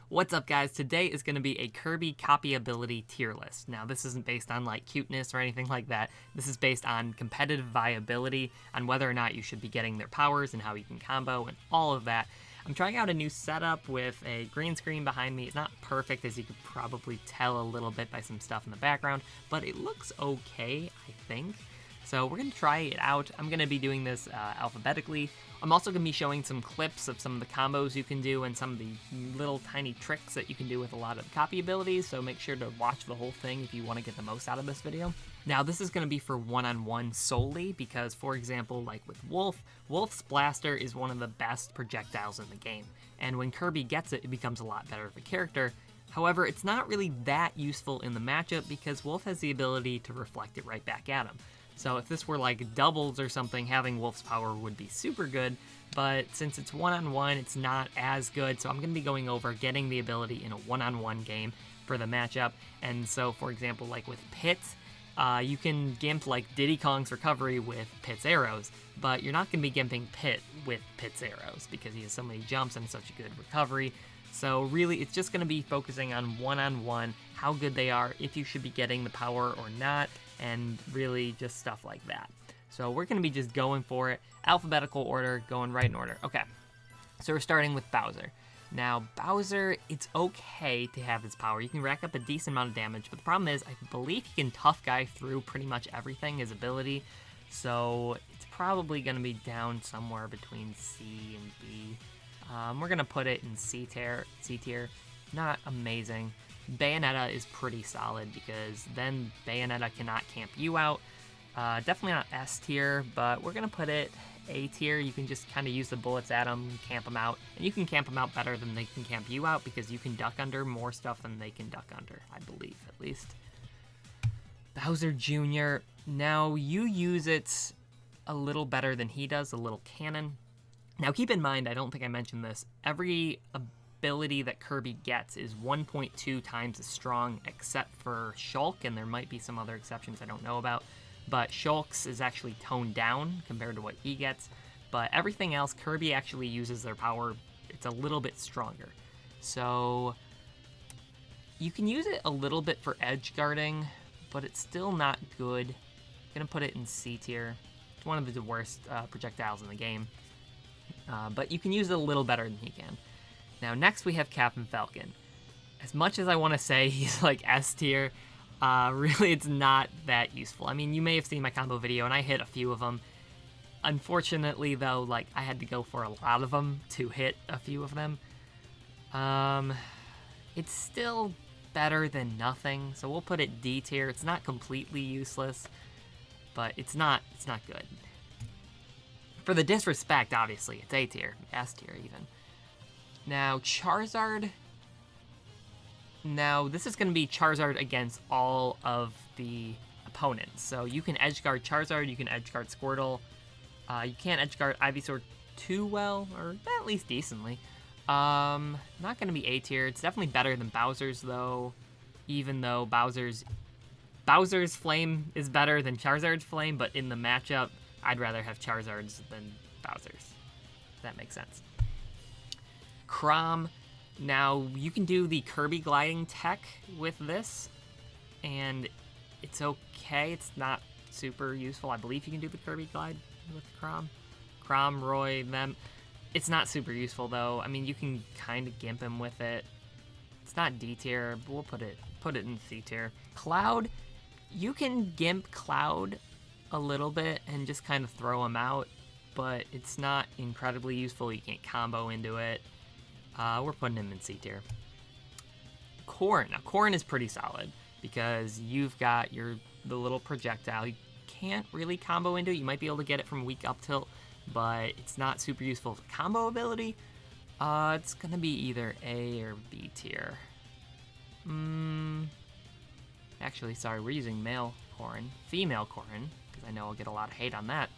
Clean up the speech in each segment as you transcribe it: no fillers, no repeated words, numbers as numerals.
What's up, guys? Today is going to be a Kirby copyability tier list. Now, this isn't based on like cuteness or anything like that. This is based on competitive viability, on whether or not you should be getting their powers and how you can combo and all of that. I'm trying out a new setup with a green screen behind me. It's not perfect, as you could probably tell a little bit by some stuff in the background, but it looks okay, I think. So we're going to try it out. I'm going to be doing this alphabetically. I'm also going to be showing some clips of some of the combos you can do and some of the little tiny tricks that you can do with a lot of copy abilities, so make sure to watch the whole thing if you want to get the most out of this video. Now, this is going to be for one-on-one solely because, for example, like with Wolf, Wolf's blaster is one of the best projectiles in the game, and when Kirby gets it, it becomes a lot better of a character. However, it's not really that useful in the matchup because Wolf has the ability to reflect it right back at him. So if this were like doubles or something, having Wolf's power would be super good, but since it's one-on-one, it's not as good, so I'm going to be going over getting the ability in a one-on-one game for the matchup. And so, for example, like with Pit, you can gimp like Diddy Kong's recovery with Pit's arrows, but you're not going to be gimping Pit with Pit's arrows because he has so many jumps and such a good recovery. So really, it's just going to be focusing on one-on-one, how good they are, if you should be getting the power or not, and really just stuff like that. So we're going to be just going for it, alphabetical order, going right in order. Okay, so we're starting with Bowser. Now, Bowser, it's okay to have his power. You can rack up a decent amount of damage, but the problem is, I believe he can tough guy through pretty much everything, his ability. So it's probably going to be down somewhere between C and B. We're going to put it in C tier. Not amazing. Bayonetta is pretty solid because then Bayonetta cannot camp you out. Definitely not S tier, but we're going to put it A tier. You can just kind of use the bullets at them, camp them out, and you can camp them out better than they can camp you out because you can duck under more stuff than they can duck under, I believe, at least. Bowser Jr., now you use it a little better than he does, a little cannon. Now keep in mind, I don't think I mentioned this, every ability that Kirby gets is 1.2 times as strong except for Shulk, and there might be some other exceptions I don't know about, but Shulk's is actually toned down compared to what he gets, but everything else, Kirby actually uses their power, it's a little bit stronger. So you can use it a little bit for edge guarding, but it's still not good. I'm gonna put it in C tier. It's one of the worst projectiles in the game. But you can use it a little better than he can. Now, next we have Captain Falcon. As much as I want to say he's like S tier, really it's not that useful. I mean, you may have seen my combo video, and I hit a few of them. Unfortunately, though, like I had to go for a lot of them to hit a few of them. It's still better than nothing, so we'll put it D tier. It's not completely useless, but it's not good. For the disrespect, obviously, it's A tier, S tier even. Now, Charizard. Now, this is going to be Charizard against all of the opponents. So you can edgeguard Charizard, you can edgeguard Squirtle. You can't edgeguard Ivysaur too well, or at least decently. Not going to be A tier. It's definitely better than Bowser's, though, even though Bowser's Flame is better than Charizard's Flame, but in the matchup, I'd rather have Charizard's than Bowser's. If that makes sense. Krum. Now, you can do the Kirby gliding tech with this, and it's okay. It's not super useful. I believe you can do the Kirby glide with Krum, Roy, them. It's not super useful, though. I mean, you can kind of gimp him with it. It's not D tier, but we'll put it in C tier. Cloud. You can gimp Cloud a little bit and just kind of throw him out, but it's not incredibly useful. You can't combo into it. We're putting him in C tier. Corrin. Now, Corrin is pretty solid because you've got the little projectile. You can't really combo into it. You might be able to get it from weak up tilt, but it's not super useful as a combo ability. It's going to be either A or B tier. Actually, sorry, we're using male Corrin. Female Corrin, because I know I'll get a lot of hate on that.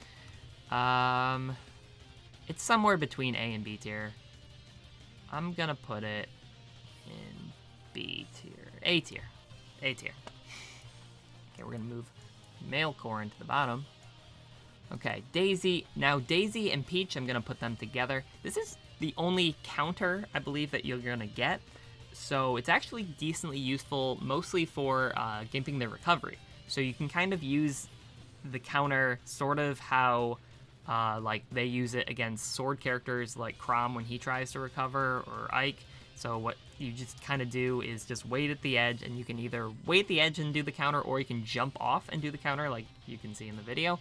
It's somewhere between A and B tier. I'm gonna put it in B tier. A tier. A tier. Okay, we're gonna move male Corrin to the bottom. Okay, Daisy. Now, Daisy and Peach, I'm gonna put them together. This is the only counter, I believe, that you're gonna get. So it's actually decently useful, mostly for gimping their recovery. So you can kind of use the counter sort of how like they use it against sword characters like Krum when he tries to recover, or Ike. So what you just kind of do is just wait at the edge, and you can either wait at the edge and do the counter, or you can jump off and do the counter like you can see in the video.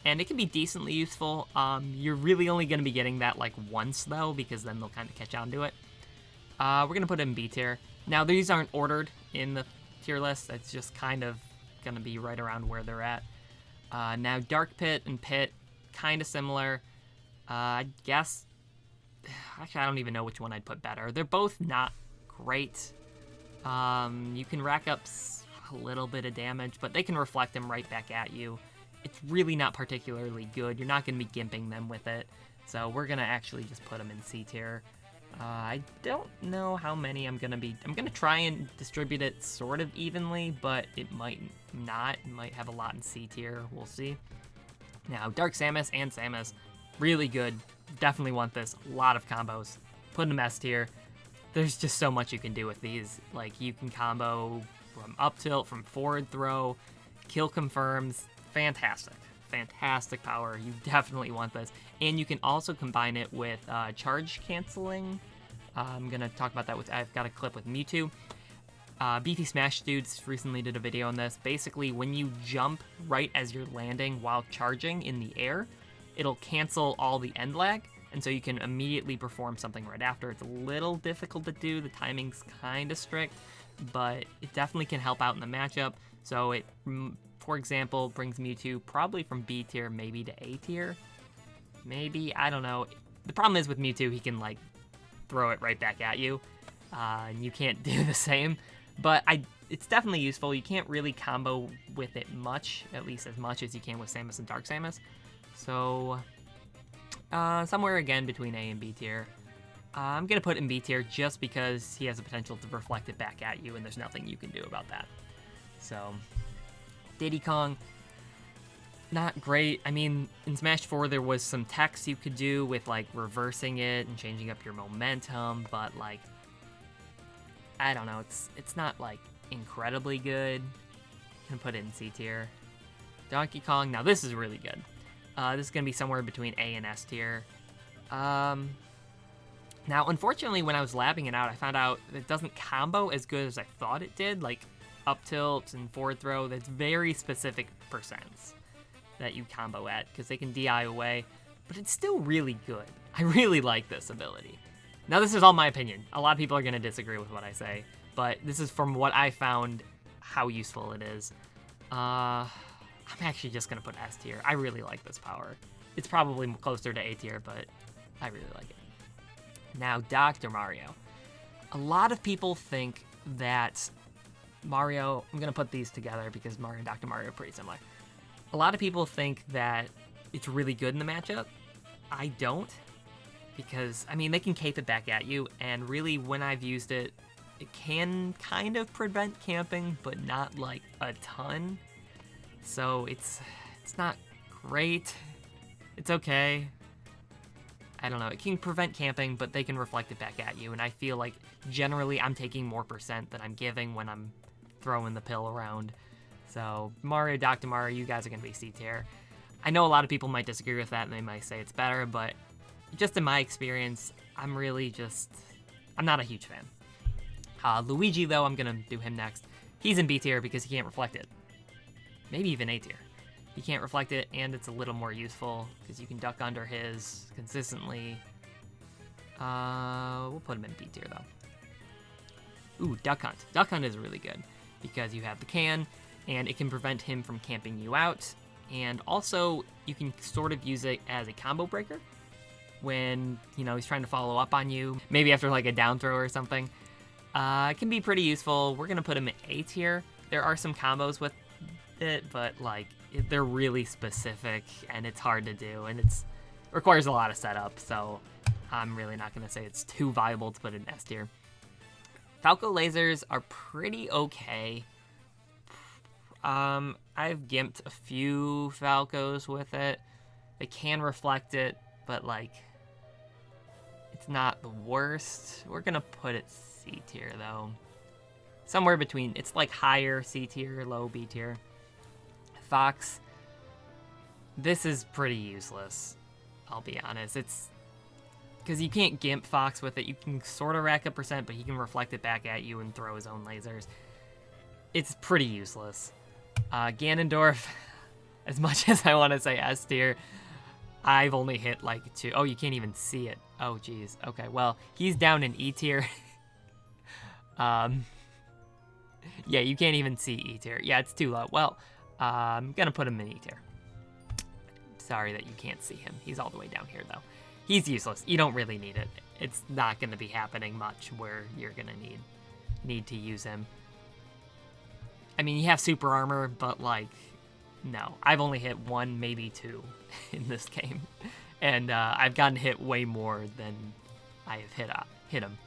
And it can be decently useful. You're really only going to be getting that like once though, because then they'll kind of catch on to it. We're going to put it in B tier. Now these aren't ordered in the tier list. It's just kind of going to be right around where they're at. Now Dark Pit and Pit, kind of similar. I guess, actually I don't even know which one I'd put better. They're both not great. You can rack up a little bit of damage, but they can reflect them right back at you. It's really not particularly good. You're not going to be gimping them with it. So we're going to actually just put them in C tier. I don't know how many I'm going to try and distribute it sort of evenly, but it might not. It might have a lot in C tier. We'll see. Now, Dark Samus and Samus, really good. Definitely want this. A lot of combos. Put them S tier. There's just so much you can do with these. Like, you can combo from up tilt, from forward throw, kill confirms. Fantastic. Fantastic power. You definitely want this. And you can also combine it with charge canceling. I'm going to talk about that with, I've got a clip with Mewtwo. Beefy Smash Dudes recently did a video on this. Basically, when you jump right as you're landing while charging in the air, it'll cancel all the end lag, and so you can immediately perform something right after. It's a little difficult to do. The timing's kind of strict, but it definitely can help out in the matchup. So it, for example, brings Mewtwo probably from B tier maybe to A tier. Maybe, I don't know. The problem is with Mewtwo, he can like throw it right back at you, and you can't do the same. But it's definitely useful. You can't really combo with it much, at least as much as you can with Samus and Dark Samus. So, somewhere again between A and B tier. I'm going to put it in B tier just because he has the potential to reflect it back at you, and there's nothing you can do about that. So, Diddy Kong, not great. I mean, in Smash 4 there was some techs you could do with like reversing it and changing up your momentum, but like, I don't know, it's not like incredibly good. I'm gonna put it in C tier. Donkey Kong, now this is really good. This is gonna be somewhere between A and S tier. Now, unfortunately, when I was labbing it out, I found out it doesn't combo as good as I thought it did. Like up tilt and forward throw, that's very specific percents that you combo at, because they can DI away, but it's still really good. I really like this ability. Now, this is all my opinion. A lot of people are going to disagree with what I say, but this is from what I found how useful it is. I'm actually just going to put S tier. I really like this power. It's probably closer to A tier, but I really like it. Now, Dr. Mario. A lot of people think that Mario, I'm going to put these together because Mario and Dr. Mario are pretty similar. A lot of people think that it's really good in the matchup. I don't. Because, I mean, they can cape it back at you, and really, when I've used it, it can kind of prevent camping, but not, like, a ton. So, it's not great. It's okay. I don't know. It can prevent camping, but they can reflect it back at you, and I feel like, generally, I'm taking more percent than I'm giving when I'm throwing the pill around. So, Mario, Dr. Mario, you guys are going to be C tier. I know a lot of people might disagree with that, and they might say it's better, but just in my experience, I'm not a huge fan. Luigi, though, I'm going to do him next. He's in B tier because he can't reflect it. Maybe even A tier. He can't reflect it, and it's a little more useful because you can duck under his consistently. We'll put him in B tier, though. Ooh, Duck Hunt. Duck Hunt is really good because you have the can, and it can prevent him from camping you out. And also, you can sort of use it as a combo breaker when, you know, he's trying to follow up on you, maybe after like a down throw or something. It can be pretty useful. We're going to put him in A tier. There are some combos with it, but like they're really specific and it's hard to do, and it requires a lot of setup, so I'm really not going to say it's too viable to put in S tier. Falco lasers are pretty okay. I've gimped a few Falcos with it. They can reflect it, but like, it's not the worst. We're gonna put it C C tier, though. Somewhere between, it's like higher C tier, low B tier. Fox, this is pretty useless, I'll be honest. It's because you can't gimp Fox with it. You can sort of rack up percent, but he can reflect it back at you and throw his own lasers. It's pretty useless. Ganondorf, as much as I want to say S tier, I've only hit like 2. Oh, you can't even see it. Oh, geez. Okay, well, he's down in E tier. Yeah, you can't even see E tier. Yeah, it's too low. Well, I'm gonna put him in E tier. Sorry that you can't see him. He's all the way down here, though. He's useless. You don't really need it. It's not gonna be happening much where you're gonna need to use him. I mean, you have super armor, but like, no. I've only hit 1, maybe 2 in this game, and I've gotten hit way more than I have hit him.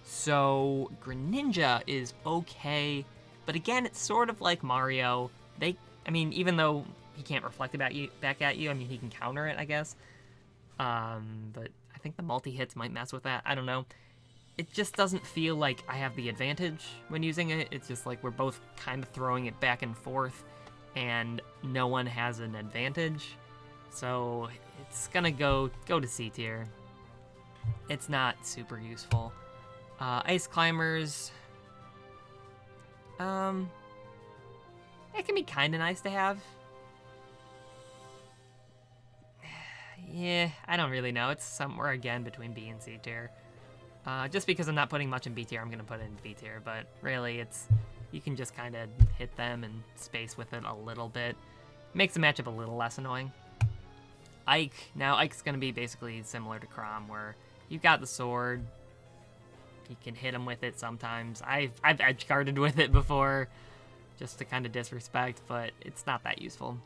So Greninja is okay, but again, it's sort of like Mario. I mean, even though he can't reflect back at you, I mean, he can counter it, I guess. But I think the multi-hits might mess with that. I don't know. It just doesn't feel like I have the advantage when using it. It's just like we're both kind of throwing it back and forth, and no one has an advantage. So it's gonna go to C tier. It's not super useful. Ice Climbers. It can be kind of nice to have. Yeah, I don't really know. It's somewhere, again, between B and C tier. Just because I'm not putting much in B tier, I'm going to put it in B tier. But really, you can just kind of hit them and space with it a little bit. Makes the matchup a little less annoying. Ike. Now, Ike's going to be basically similar to Krum, where you've got the sword. You can hit him with it sometimes. I've edge guarded with it before, just to kind of disrespect, but it's not that useful.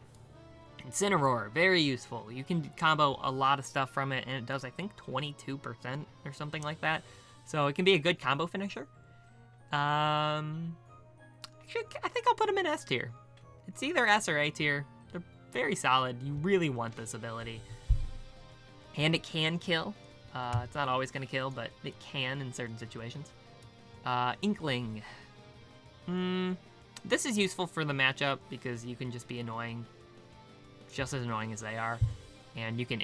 Incineroar, very useful. You can combo a lot of stuff from it, and it does, I think, 22% or something like that. So it can be a good combo finisher. Actually, I think I'll put him in S tier. It's either S or A tier. They're very solid. You really want this ability. And it can kill. It's not always going to kill, but it can in certain situations. Inkling. This is useful for the matchup because you can just be annoying. Just as annoying as they are. And you can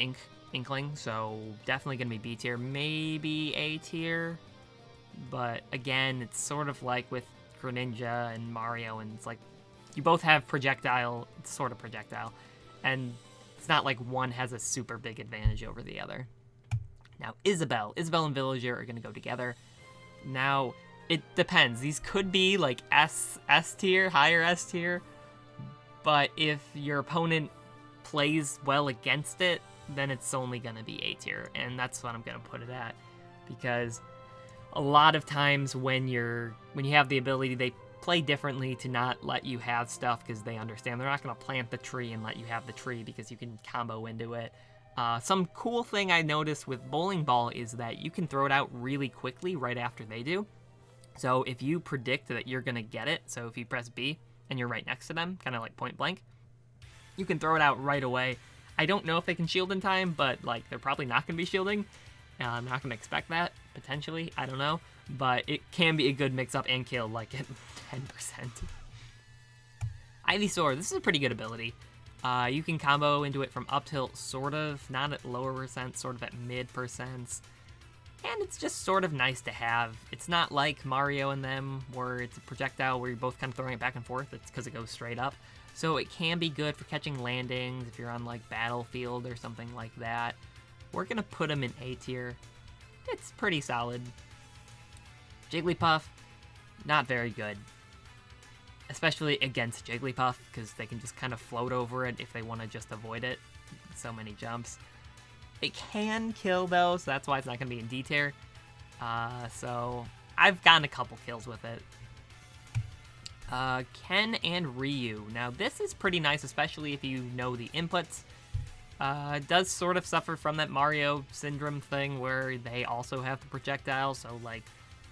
Inkling, so definitely going to be B tier. Maybe A tier. But again, it's sort of like with Greninja and Mario, and it's like you both have projectile, sort of projectile. And it's not like one has a super big advantage over the other. Now, Isabel and Villager are going to go together. Now, it depends. These could be like S tier, higher S tier. But if your opponent plays well against it, then it's only going to be A tier. And that's what I'm going to put it at. Because a lot of times when you have the ability, they play differently to not let you have stuff because they understand they're not going to plant the tree and let you have the tree because you can combo into it. Some cool thing I noticed with Bowling Ball is that you can throw it out really quickly right after they do. So if you predict that you're going to get it, so if you press B and you're right next to them, kind of like point blank, you can throw it out right away. I don't know if they can shield in time, but like they're probably not going to be shielding. I'm not going to expect that, potentially. I don't know. But it can be a good mix-up and kill, like at 10%. Ivysaur, this is a pretty good ability. You can combo into it from up tilt, sort of, not at lower percent, sort of at mid percents. And it's just sort of nice to have. It's not like Mario and them, where it's a projectile where you're both kind of throwing it back and forth. It's because it goes straight up. So it can be good for catching landings if you're on like Battlefield or something like that. We're going to put him in A tier. It's pretty solid. Jigglypuff, not very good. Especially against Jigglypuff, because they can just kind of float over it if they want to just avoid it. So many jumps. It can kill, though, so that's why it's not going to be in D tier. So I've gotten a couple kills with it. Ken and Ryu. Now, this is pretty nice, especially if you know the inputs. It does sort of suffer from that Mario syndrome thing where they also have the projectile, so, like,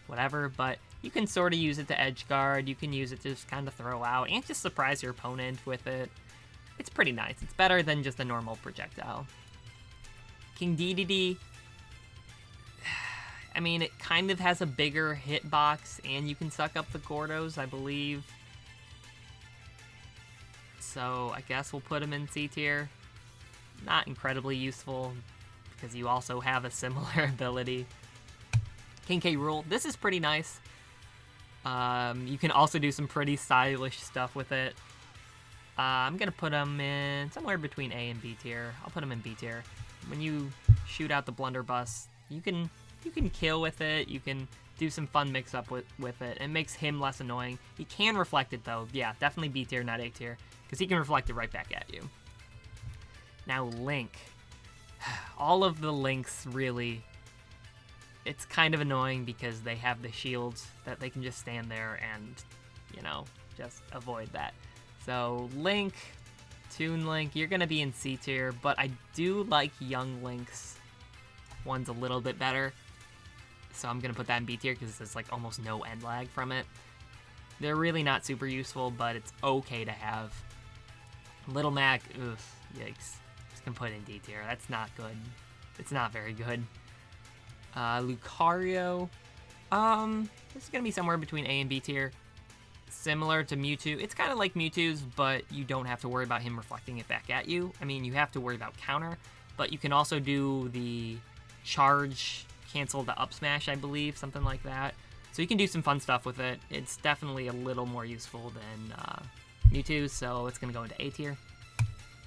whatever. But you can sort of use it to edge guard. You can use it to just kind of throw out and just surprise your opponent with it. It's pretty nice. It's better than just a normal projectile. King Dedede. I mean, it kind of has a bigger hitbox, and you can suck up the Gordos, I believe. So I guess we'll put him in C tier. Not incredibly useful, because you also have a similar ability. King K. Rool, this is pretty nice. You can also do some pretty stylish stuff with it. I'm gonna put him in somewhere between A and B tier. I'll put him in B tier. When you shoot out the blunderbuss, you can kill with it. You can do some fun mix-up with it. It makes him less annoying. He can reflect it, though. Yeah, definitely B tier, not A tier, because he can reflect it right back at you. Now, Link. All of the Links, really, it's kind of annoying because they have the shields that they can just stand there and, you know, just avoid that. So, Link, Toon Link, you're going to be in C tier, but I do like Young Link's one's a little bit better. So I'm going to put that in B tier because there's like almost no end lag from it. They're really not super useful, but it's okay to have. Little Mac, oof, yikes. Just going to put it in D tier. That's not good. It's not very good. Lucario, this is going to be somewhere between A and B tier. Similar to Mewtwo. It's kind of like Mewtwo's, but you don't have to worry about him reflecting it back at you. I mean, you have to worry about counter, but you can also do the charge, cancel the up smash, I believe, something like that. So you can do some fun stuff with it. It's definitely a little more useful than Mewtwo, so it's going to go into A tier.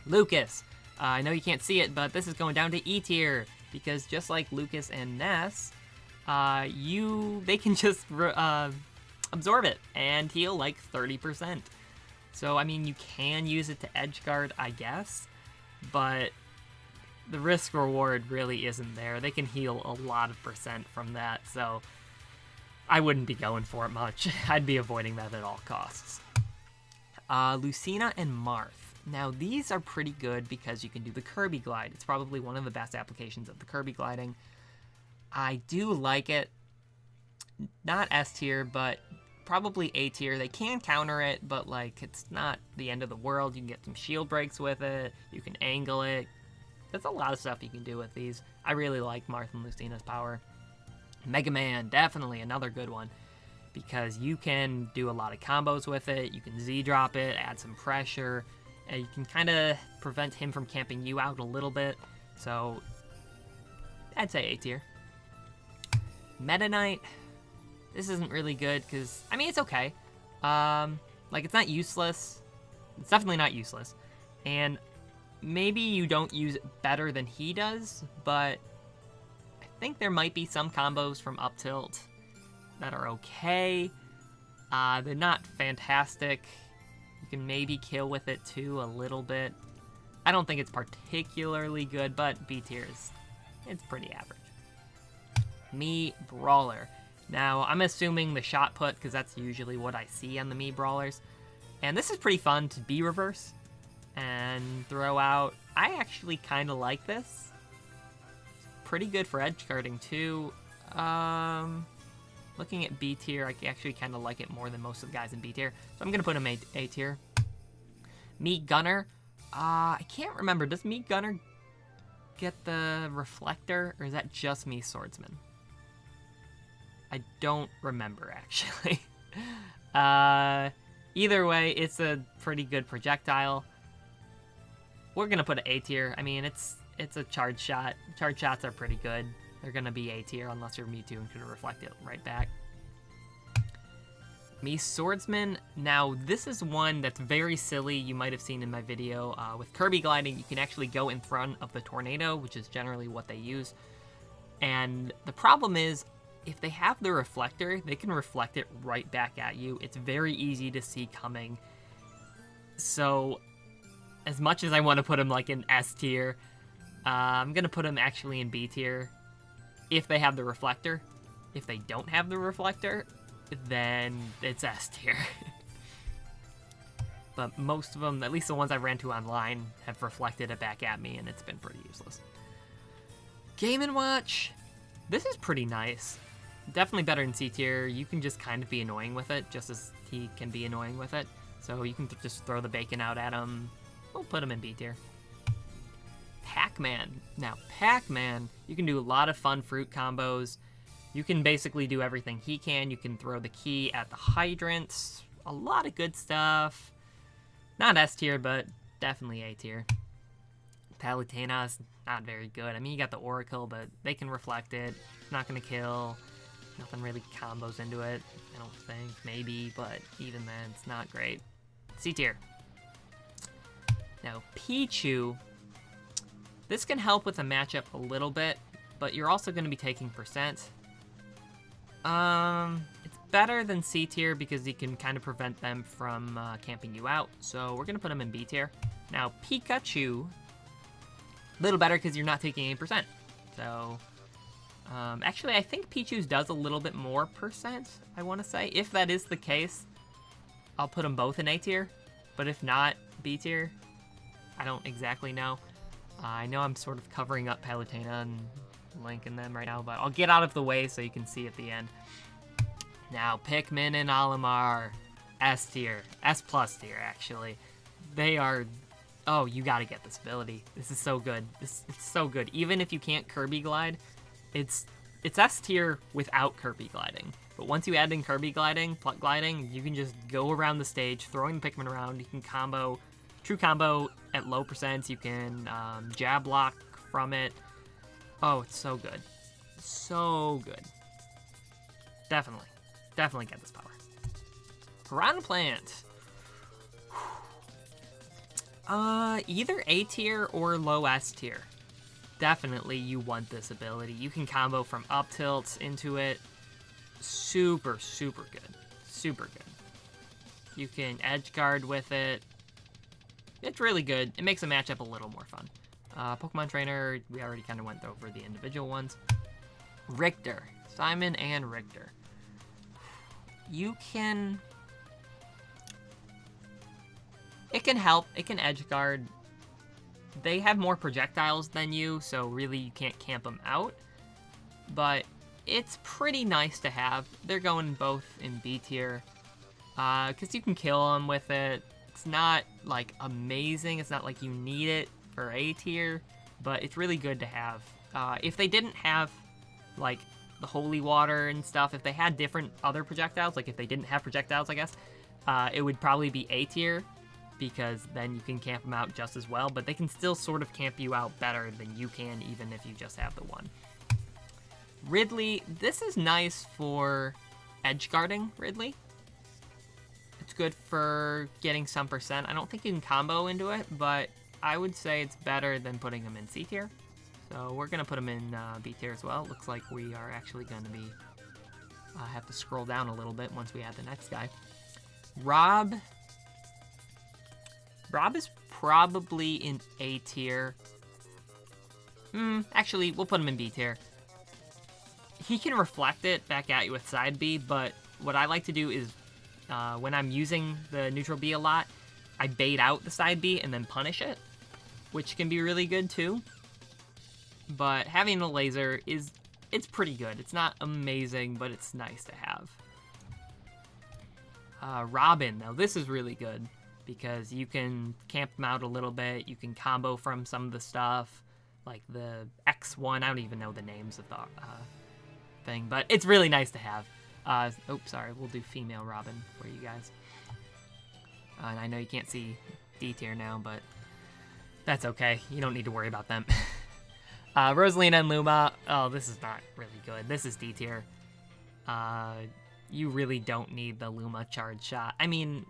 Lucas. I know you can't see it, but this is going down to E tier, because just like Lucas and Ness, they can just absorb it and heal like 30%. So, I mean, you can use it to edge guard, I guess, but the risk reward really isn't there. They can heal a lot of percent from that, so I wouldn't be going for it much. I'd be avoiding that at all costs. Lucina and Marth. Now, these are pretty good because you can do the Kirby glide. It's probably one of the best applications of the Kirby gliding. I do like it. Not S tier, but probably A tier. They can counter it, but like it's not the end of the world. You can get some shield breaks with it. You can angle it. There's a lot of stuff you can do with these. I really like Marth and Lucina's power. Mega Man, definitely another good one, because you can do a lot of combos with it. You can Z-drop it, add some pressure, and you can kind of prevent him from camping you out a little bit. So I'd say A tier. Meta Knight, this isn't really good because, I mean, it's okay. Like, it's not useless. It's definitely not useless. And maybe you don't use it better than he does, but I think there might be some combos from up tilt that are okay. They're not fantastic. You can maybe kill with it too a little bit. I don't think it's particularly good, but B tier it's pretty average. Mii Brawler. Now, I'm assuming the shot put, because that's usually what I see on the Mii Brawlers. And this is pretty fun to B reverse and throw out. I actually kind of like this. Pretty good for edge guarding too. Looking at B tier, I actually kind of like it more than most of the guys in B tier. So I'm going to put him A tier. Mii Gunner. I can't remember. Does Mii Gunner get the reflector, or is that just Mii Swordsman? I don't remember, actually. Either way, it's a pretty good projectile. We're going to put it A tier. I mean, it's a charge shot. Charge shots are pretty good. They're going to be A tier unless you're Mewtwo and can reflect it right back. Mii Swordsman. Now, this is one that's very silly. You might have seen in my video. With Kirby gliding, you can actually go in front of the tornado, which is generally what they use. And the problem is, if they have the reflector, they can reflect it right back at you. It's very easy to see coming. So, as much as I want to put him like in S tier, I'm going to put him actually in B tier if they have the reflector. If they don't have the reflector, then it's S tier. But most of them, at least the ones I ran to online, have reflected it back at me, and it's been pretty useless. Game & Watch. This is pretty nice. Definitely better than C tier. You can just kind of be annoying with it, just as he can be annoying with it. So you can just throw the bacon out at him. We'll put him in B tier. Pac-Man. Now, Pac-Man, you can do a lot of fun fruit combos. You can basically do everything he can. You can throw the key at the hydrants. A lot of good stuff. Not S tier, but definitely A tier. Palutena's not very good. I mean, you got the Oracle, but they can reflect it. Not going to kill. Nothing really combos into it, I don't think. Maybe, but even then, it's not great. C tier. Now, Pichu. This can help with the matchup a little bit, but you're also going to be taking percent. It's better than C tier because you can kind of prevent them from camping you out. So we're going to put them in B tier. Now, Pikachu. A little better because you're not taking 8%. So, actually, I think Pichu's does a little bit more percent, I want to say. If that is the case, I'll put them both in A tier. But if not, B tier. I don't exactly know. I know I'm sort of covering up Palutena and linking them right now, but I'll get out of the way so you can see at the end. Now, Pikmin and Olimar, S tier. S plus tier, actually. They are... Oh, you gotta get this ability. This is so good. It's so good. Even if you can't Kirby glide, it's S tier without Kirby gliding. But once you add in Kirby gliding, Pluck gliding, you can just go around the stage, throwing the Pikmin around. You can combo, true combo at low percents. You can jab block from it. Oh, it's so good. So good. Definitely get this power. Piranha Plant. Either A tier or low S tier. Definitely you want this ability. You can combo from up tilts into it. Super, super good. Super good. You can edge guard with it. It's really good. It makes the matchup a little more fun. Pokemon Trainer, we already kind of went over the individual ones. Richter. Simon and Richter. You can... It can help. It can edge guard. They have more projectiles than you, so really you can't camp them out. But it's pretty nice to have. They're going both in B tier. Because you can kill them with it. It's not, like, amazing. It's not like you need it for A tier. But it's really good to have. If they didn't have, like, the holy water and stuff, if they had different other projectiles, like if they didn't have projectiles, I guess, it would probably be A tier. Because then you can camp them out just as well, but they can still sort of camp you out better than you can, even if you just have the one. Ridley, this is nice for edge guarding Ridley. It's good for getting some percent. I don't think you can combo into it, but I would say it's better than putting them in C tier. So we're going to put them in B tier as well. Looks like we are actually going to be have to scroll down a little bit once we add the next guy. Rob is probably in A tier. Actually, we'll put him in B tier. He can reflect it back at you with side B, but what I like to do is when I'm using the neutral B a lot, I bait out the side B and then punish it, which can be really good too. But having a laser it's pretty good. It's not amazing, but it's nice to have. Robin, now this is really good. Because you can camp them out a little bit. You can combo from some of the stuff. Like the X1. I don't even know the names of the thing. But it's really nice to have. Sorry. We'll do female Robin for you guys. And I know you can't see D tier now, but that's okay. You don't need to worry about them. Rosalina and Luma. Oh, this is not really good. This is D tier. You really don't need the Luma charge shot. I mean...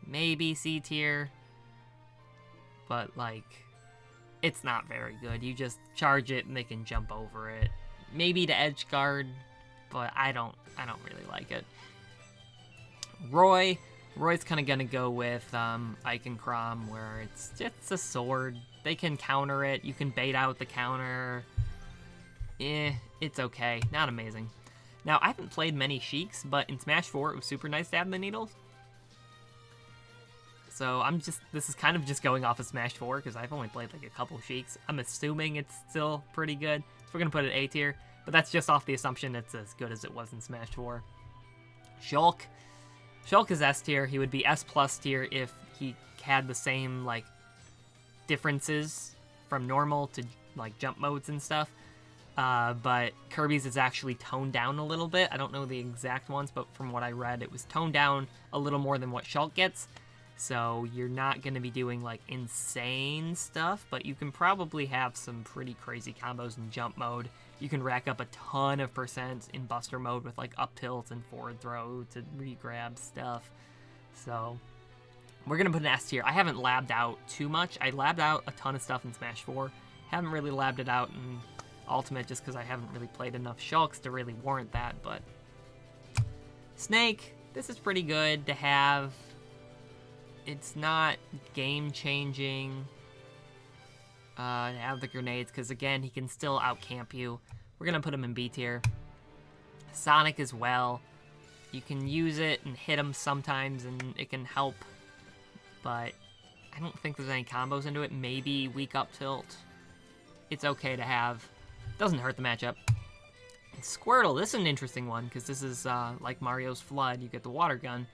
Maybe C tier, but like, it's not very good. You just charge it and they can jump over it. Maybe to edge guard, but I don't really like it. Roy's kind of gonna go with Ike and Krum, where it's a sword. They can counter it. You can bait out the counter. It's okay. Not amazing. Now I haven't played many Sheiks, but in Smash 4 it was super nice to have the needles. So this is kind of just going off of Smash 4 because I've only played like a couple Sheiks. I'm assuming it's still pretty good. So we're going to put it A tier, but that's just off the assumption it's as good as it was in Smash 4. Shulk is S tier. He would be S plus tier if he had the same like differences from normal to like jump modes and stuff. but Kirby's is actually toned down a little bit. I don't know the exact ones, but from what I read, it was toned down a little more than what Shulk gets. So you're not going to be doing like insane stuff, but you can probably have some pretty crazy combos in jump mode. You can rack up a ton of percent in Buster mode with like up tilt and forward throw to re-grab stuff. So we're going to put an S tier. I haven't labbed out too much. I labbed out a ton of stuff in Smash 4. Haven't really labbed it out in Ultimate just because I haven't really played enough Shulks to really warrant that. But Snake, this is pretty good to have. It's not game-changing to have the grenades, because, again, he can still out-camp you. We're going to put him in B tier. Sonic as well. You can use it and hit him sometimes, and it can help. But I don't think there's any combos into it. Maybe weak up tilt. It's okay to have. Doesn't hurt the matchup. And Squirtle, this is an interesting one, because this is like Mario's Flood. You get the water gun.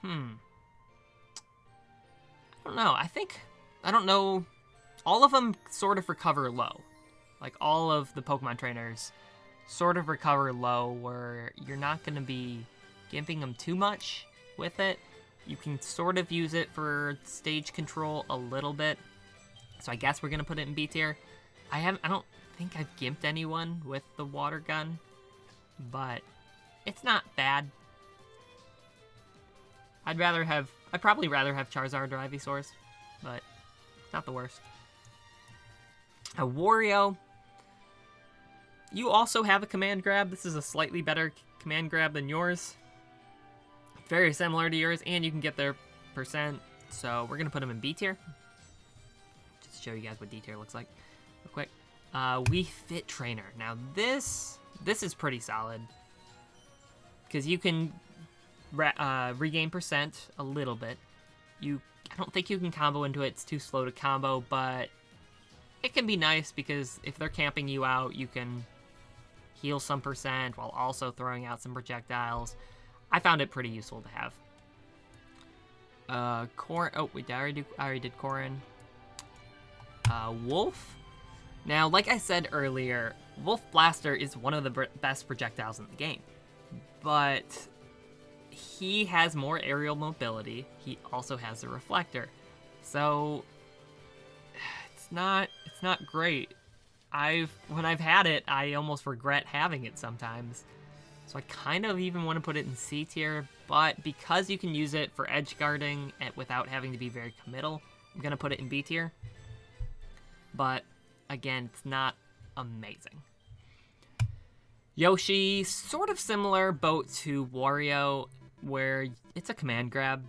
I don't know. I don't know. All of them sort of recover low. Like, all of the Pokemon trainers sort of recover low, where you're not going to be gimping them too much with it. You can sort of use it for stage control a little bit. So I guess we're going to put it in B tier. I don't think I've gimped anyone with the water gun, but it's not bad. I'd probably rather have Charizard or Ivysaurs, but not the worst. A Wario. You also have a command grab. This is a slightly better command grab than yours. Very similar to yours, and you can get their percent. So we're going to put them in B tier. Just to show you guys what D tier looks like real quick. Wii Fit Trainer. Now this is pretty solid, because you can regain percent a little bit. I don't think you can combo into it. It's too slow to combo, but it can be nice because if they're camping you out, you can heal some percent while also throwing out some projectiles. I found it pretty useful to have. Corrin. Oh, wait, I already did Corrin. Wolf. Now, like I said earlier, Wolf Blaster is one of the best projectiles in the game, but he has more aerial mobility. He also has a reflector, so it's not great. When I've had it, I almost regret having it sometimes. So I kind of even want to put it in C tier, but because you can use it for edge guarding without having to be very committal, I'm gonna put it in B tier. But again, it's not amazing. Yoshi, sort of similar boat to Wario, where it's a command grab,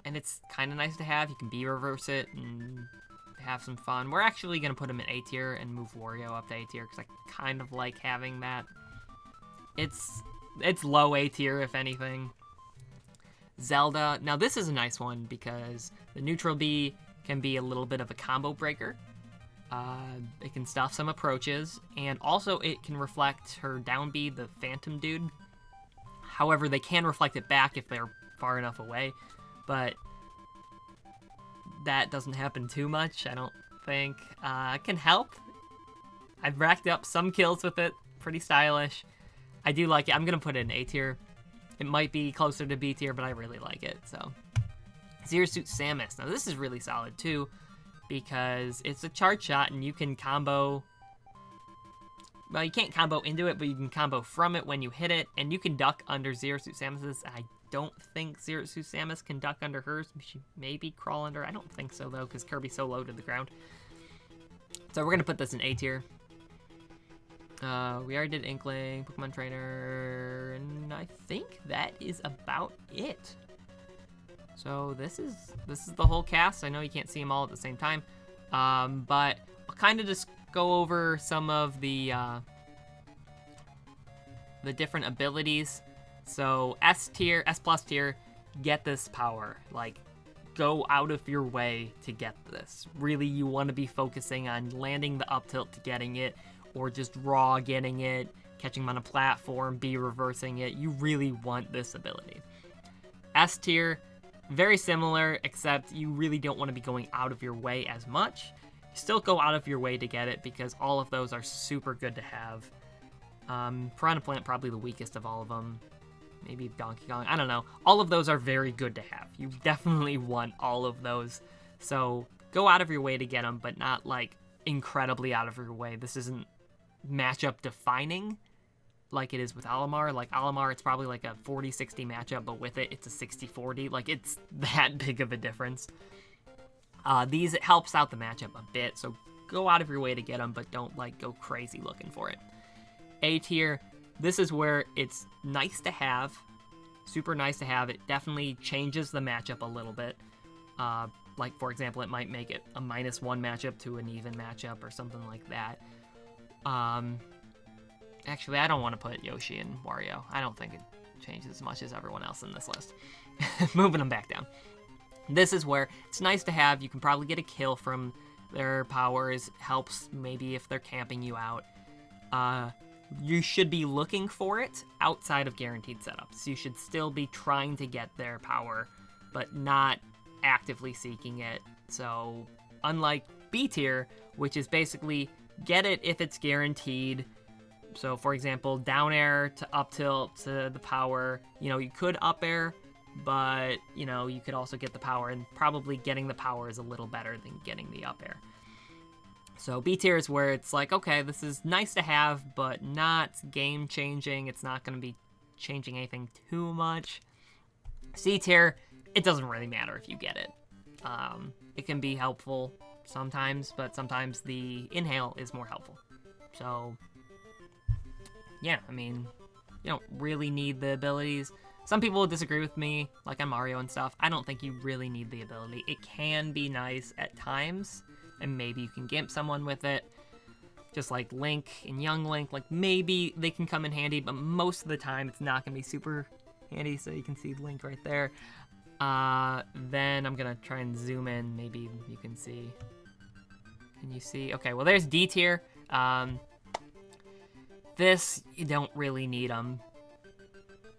and it's kind of nice to have. You can B-reverse it and have some fun. We're actually going to put him in A tier and move Wario up to A tier, because I kind of like having that. It's low A tier, if anything. Zelda. Now, this is a nice one, because the neutral B can be a little bit of a combo breaker. It can stuff some approaches, and also it can reflect her down B, the Phantom Dude. However, they can reflect it back if they're far enough away, but that doesn't happen too much, I don't think. It can help. I've racked up some kills with it. Pretty stylish. I do like it. I'm going to put it in A tier. It might be closer to B tier, but I really like it. So, Zero Suit Samus. Now, this is really solid, too, because it's a charge shot, and you can combo. Well, you can't combo into it, but you can combo from it when you hit it, and you can duck under Zero Suit Samus's. I don't think Zero Suit Samus can duck under hers. She maybe crawl under. I don't think so, though, because Kirby's so low to the ground. So we're going to put this in A tier. We already did Inkling, Pokemon Trainer, and I think that is about it. So this is the whole cast. I know you can't see them all at the same time, but I'll kind of just go over some of the different abilities. So S tier, S plus tier, get this power. Like, go out of your way to get this. Really, you want to be focusing on landing the up tilt to getting it, or just raw getting it, catching them on a platform, B reversing it. You really want this ability. S tier, very similar, except you really don't want to be going out of your way as much. still go out of your way to get it because all of those are super good to have. Piranha Plant, probably the weakest of all of them. Maybe Donkey Kong, I don't know. All of those are very good to have. You definitely want all of those. So go out of your way to get them, but not like incredibly out of your way. This isn't matchup defining like it is with Olimar. Like Olimar, it's probably like a 40-60 matchup, but with it, it's a 60-40. Like it's that big of a difference. These, it helps out the matchup a bit, so go out of your way to get them, but don't like go crazy looking for it. A tier, this is where it's nice to have, super nice to have. It definitely changes the matchup a little bit. Like, for example, it might make it a -1 matchup to an even matchup or something like that. Actually, I don't want to put Yoshi and Wario. I don't think it changes as much as everyone else in this list. Moving them back down. This is where it's nice to have. You can probably get a kill from their powers. Helps maybe if they're camping you out. You should be looking for it outside of guaranteed setups. You should still be trying to get their power, but not actively seeking it. So unlike B tier, which is basically get it if it's guaranteed. So for example, down air to up tilt to the power, you could up air, but you could also get the power, and probably getting the power is a little better than getting the up air. So B tier is where it's like, okay, this is nice to have, but not game changing. It's not going to be changing anything too much. C tier, it doesn't really matter if you get it. It can be helpful sometimes, but sometimes the inhale is more helpful. So yeah, I mean, you don't really need the abilities. Some people will disagree with me, like on Mario and stuff. I don't think you really need the ability. It can be nice at times, and maybe you can gimp someone with it. Just like Link and Young Link, like maybe they can come in handy, but most of the time it's not going to be super handy, so you can see Link right there. Then I'm going to try and zoom in, maybe you can see. Can you see? Okay, well there's D tier. This, you don't really need them.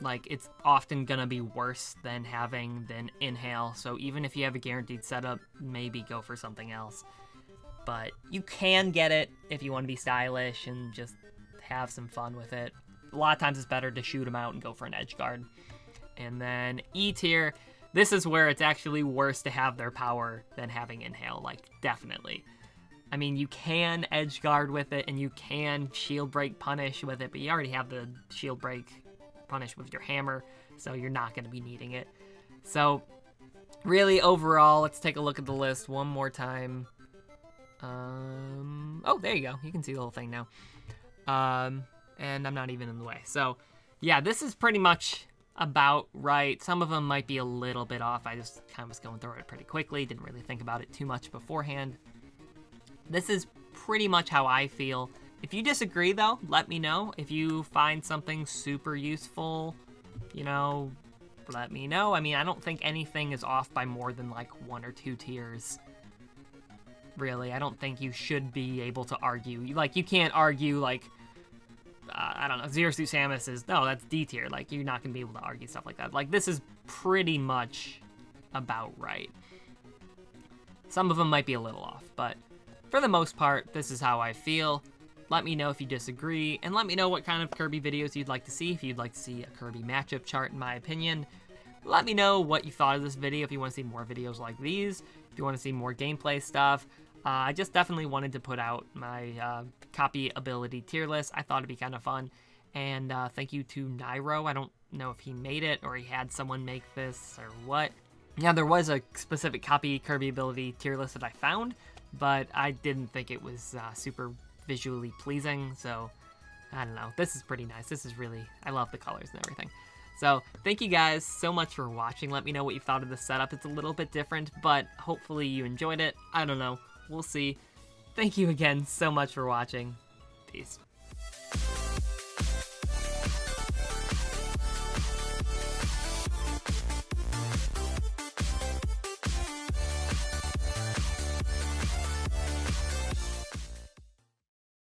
Like, it's often gonna be worse than having than inhale, so even if you have a guaranteed setup, maybe go for something else. But you can get it if you want to be stylish and just have some fun with it. A lot of times it's better to shoot them out and go for an edge guard. And then E tier, this is where it's actually worse to have their power than having inhale, like, definitely. I mean, you can edge guard with it, and you can shield break punish with it, but you already have the shield break punish with your hammer, so you're not going to be needing it. So, really, overall, let's take a look at the list one more time. Oh, there you go. You can see the whole thing now. And I'm not even in the way. So, yeah, this is pretty much about right. Some of them might be a little bit off. I just kind of was going through it pretty quickly. Didn't really think about it too much beforehand. This is pretty much how I feel. If you disagree, though, let me know. If you find something super useful, let me know. I mean, I don't think anything is off by more than, like, 1 or 2 tiers. Really, I don't think you should be able to argue. You can't argue, like, I don't know, Zero Suit Samus is, no, that's D tier. Like, you're not going to be able to argue stuff like that. Like, this is pretty much about right. Some of them might be a little off, but for the most part, this is how I feel. Let me know if you disagree, and let me know what kind of Kirby videos you'd like to see. If you'd like to see a Kirby matchup chart, in my opinion. Let me know what you thought of this video, if you want to see more videos like these, if you want to see more gameplay stuff. I just definitely wanted to put out my copy ability tier list. I thought it'd be kind of fun. And thank you to Nairo. I don't know if he made it or he had someone make this or what. Yeah, there was a specific copy Kirby ability tier list that I found, but I didn't think it was super visually pleasing, so I don't know. This is pretty nice. This is really, I love the colors and everything. So thank you guys so much for watching. Let me know what you thought of this setup. It's a little bit different, but hopefully you enjoyed it. I don't know. We'll see. Thank you again so much for watching. Peace.